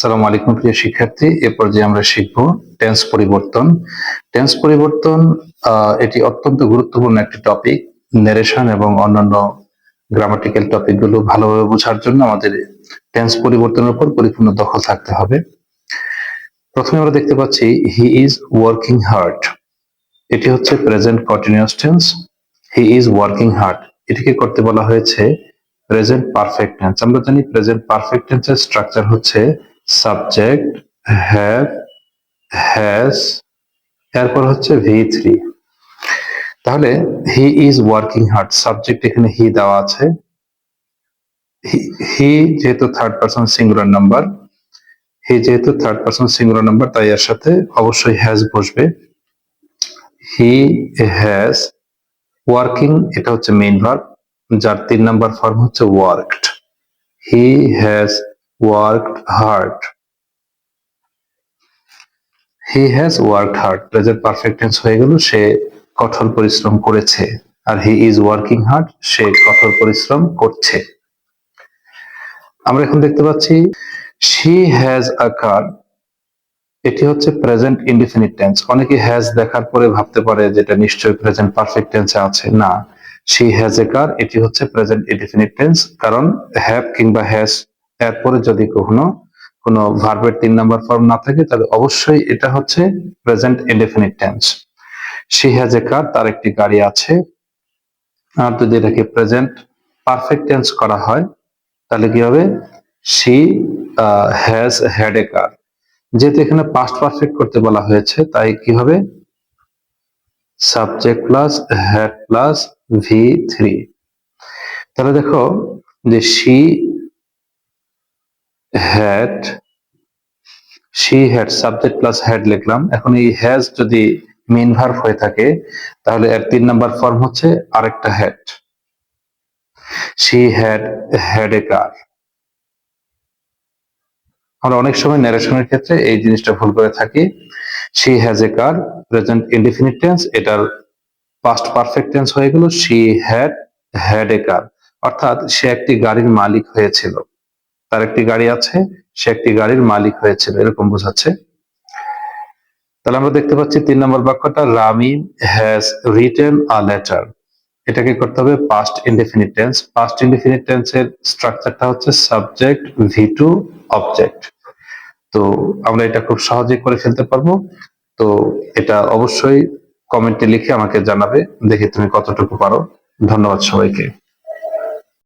আসসালামু আলাইকুম প্রিয় শিক্ষার্থী। এ পর্যায়ে আমরা শিখব টেন্স পরিবর্তন। টেন্স পরিবর্তন এটি অত্যন্ত গুরুত্বপূর্ণ একটি টপিক। নারেশন এবং অন্যান্য গ্রামাটিক্যাল টপিকগুলো ভালোভাবে বোঝার জন্য আমাদের টেন্স পরিবর্তনের উপর পরিপূর্ণ দখল থাকতে হবে। প্রথমে আমরা দেখতে পাচ্ছি হি ইজ ওয়ার্কিং হার্ড। এটি হচ্ছে present continuous tense. He is working hard এটিকে করতে বলা হয়েছে প্রেজেন্ট পারফেক্ট টেন্স। আমরা জানি প্রেজেন্ট পারফেক্ট টেন্সের স্ট্রাকচার হচ্ছে সাবজেক্ট, হ্যাভ, হ্যাজ, এরপর হচ্ছে V3। তাহলে he is working hard, subject এখানে হি দেওয়া আছে। হি যেহেতু থার্ড পারসন সিঙ্গুলার নাম্বার, তাই এর সাথে অবশ্যই হ্যাজ বসবে। হি হ্যাজ ওয়ার্কিং, এটা হচ্ছে মেইন ভার্ব, যার 3 নাম্বার ফর্ম হচ্ছে worked. He has worked hard. He has worked hard present perfect tense হয়ে গেল, সে কঠোর পরিশ্রম করেছে। আর হি ইজ ওয়ার্কিং হার্ড, সে কঠোর পরিশ্রম করছে। আমরা এখন দেখতে পাচ্ছি শি হ্যাজ আ কার। এটি হচ্ছে প্রেজেন্ট ইনডিফিনিট টেন্স। অনেকে হ্যাজ দেখার পরে ভাবতে পারে যেটা নিশ্চয়ই প্রেজেন্ট পারফেক্ট টেন্সে আছে। না, শি হ্যাজ এ কার এটি হচ্ছে প্রেজেন্ট ইনডিফিনিট টেন্স, কারণ হ্যাভ কিংবা হ্যাজ এরপরে যদি কোনো ভার্বের 3 নাম্বার ফর্ম না থাকে তাহলে অবশ্যই এটা হচ্ছে present indefinite tense. She has a car, তার একটি গাড়ি আছে। আর যদি এটাকে প্রেজেন্ট পারফেক্ট টেন্স করা হয় তাহলে কি হবে? শি হ্যাজ হ্যাড এ কার। যেহেতু এখানে পাস্ট পারফেক্ট করতে বলা হয়েছে তাই কি হবে? Subject plus had plus V3। তাহলে দেখো যে she had subject plus had লিখলাম। এখন এই হ্যাজ যদি মেইন ভার্ব হয়ে থাকে তাহলে এর 3 নাম্বার ফর্ম হচ্ছে আরেকটা হ্যাড। শি হ্যাড এ কার। আমরা অনেক সময় ন্যারেশনের ক্ষেত্রে এই জিনিসটা ভুল করে থাকি। She has a car present indefinite tense, এটার পাস্ট পারফেক্ট টেন্স হয়ে গেল শি হ্যাড এ কার, অর্থাৎ সে একটি গাড়ির মালিক হয়েছিল। তার একটি গাড়ি আছে, সে একটি গাড়ির মালিক হয়েছিল, এরকম বোঝাচ্ছে। তাহলে আমরা দেখতে পাচ্ছি 3 নম্বর বাক্যটা Rami has written a letter. এটাকে করতে হবে past indefinite tense. Past indefinite টেন্সের স্ট্রাকচারটা হচ্ছে সাবজেক্ট V2 অবজেক্ট। তো আমরা এটা খুব সহজেই করে ফেলতে পারবো। তো এটা অবশ্যই কমেন্টে লিখে আমাকে জানাবে, দেখি তুমি কতটুকু পারো। ধন্যবাদ সবাইকে।